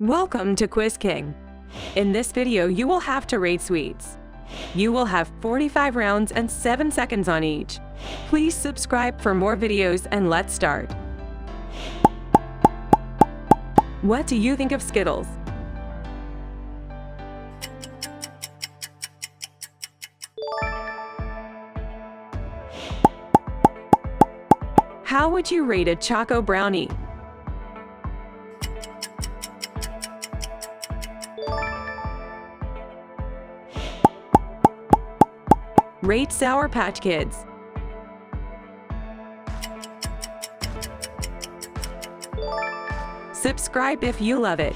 Welcome to Quiz King. In this video, you will have to rate sweets. You will have 45 rounds and 7 seconds on each. Please subscribe for more videos and let's start. What do you think of Skittles? How would you rate a Choco Brownie? Rate Sour Patch Kids. Subscribe if you love it.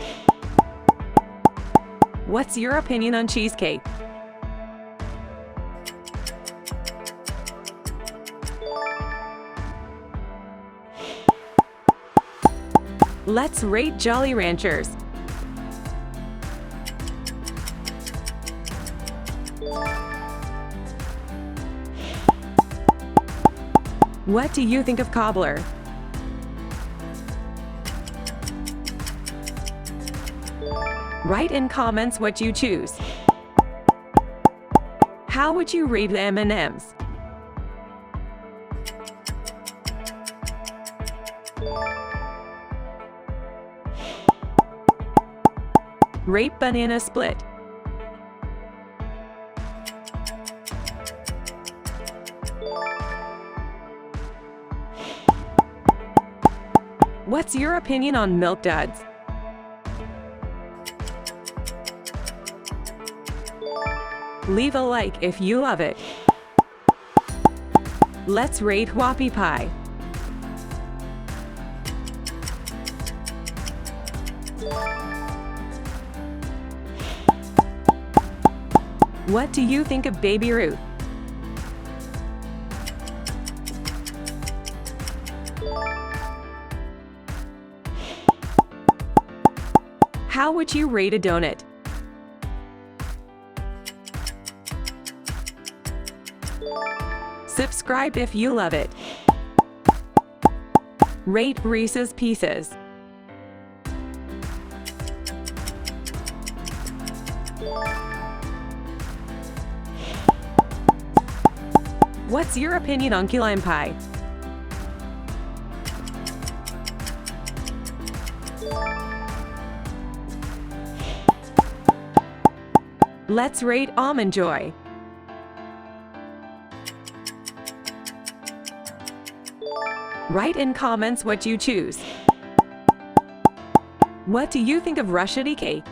What's your opinion on cheesecake? Let's rate Jolly Ranchers. What do you think of Cobbler? Write in comments what you choose. How would you rate the M&Ms? Rate Banana Split. What's your opinion on Milk Duds? Leave a like if you love it. Let's rate Whoppie Pie. What do you think of Baby Ruth? How would you rate a donut? Subscribe if you love it. Rate Reese's Pieces. What's your opinion on key lime pie? Let's rate Almond Joy. Write in comments what you choose. What do you think of Rushity Cake?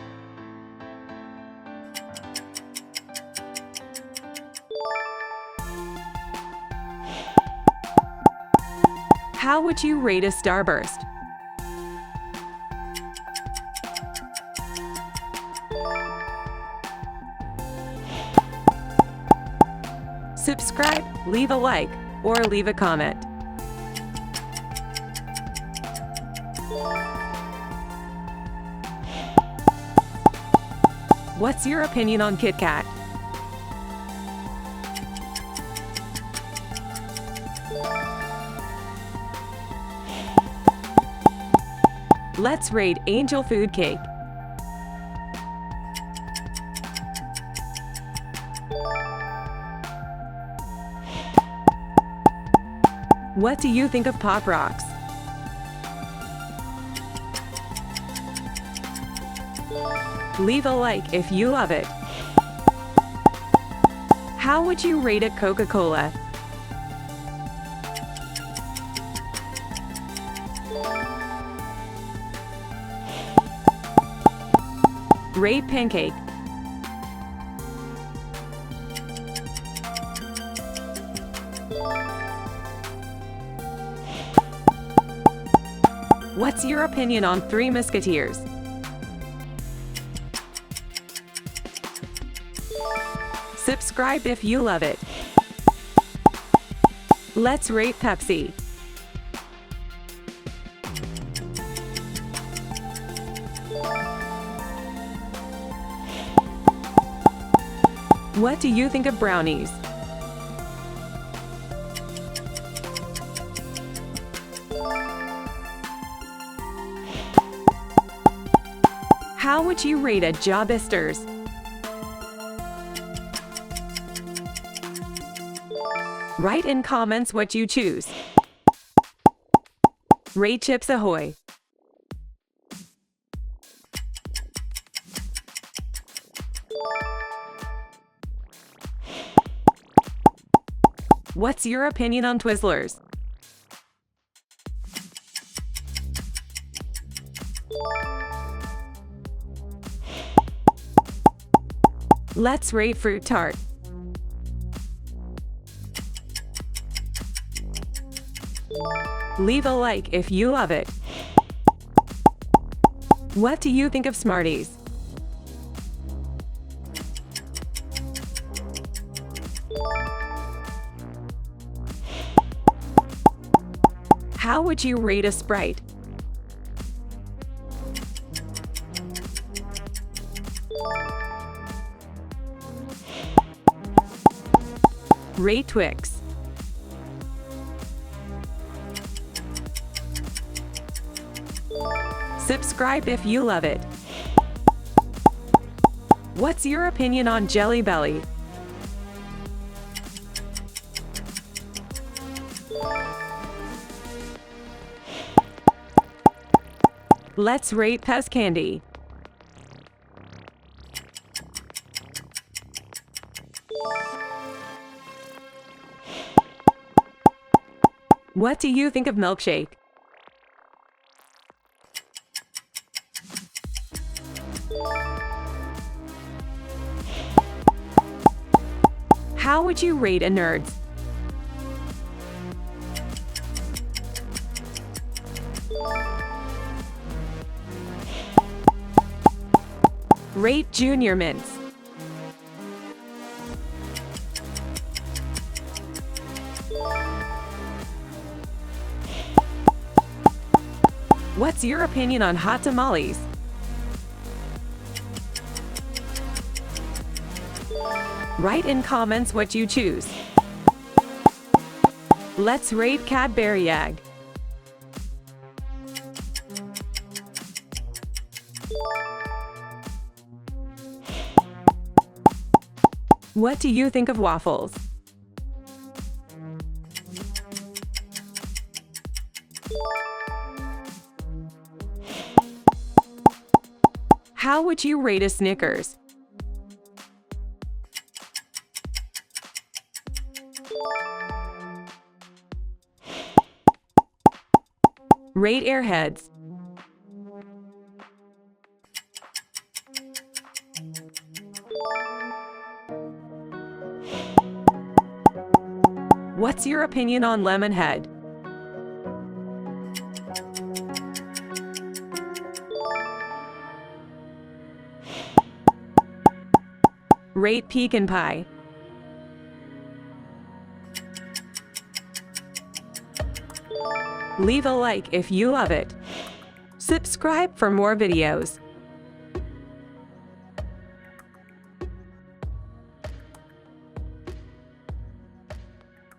How would you rate a Starburst? Subscribe, leave a like, or leave a comment. What's your opinion on Kit Kat? Let's rate Angel Food Cake. What do you think of Pop Rocks? Leave a like if you love it. How would you rate a Coca-Cola? Rate Pancake. What's your opinion on Three Musketeers? Subscribe if you love it. Let's rate Pepsi. What do you think of brownies? How would you rate a Jawbisters? Write in comments what you choose. Rate Chips Ahoy! What's your opinion on Twizzlers? Let's rate Fruit Tart. Leave a like if you love it. What do you think of Smarties? How would you rate a Sprite? Rate Twix. Subscribe if you love it. What's your opinion on Jelly Belly? Let's rate Pez Candy. What do you think of Milkshake? How would you rate a Nerds? Rate Junior Mints. What's your opinion on hot tamales? Write in comments what you choose. Let's rate Cadbury Egg. What do you think of waffles? How would you rate a Snickers? Rate Airheads. What's your opinion on Lemonhead? Rate Pecan Pie. Leave a like if you love it. Subscribe for more videos.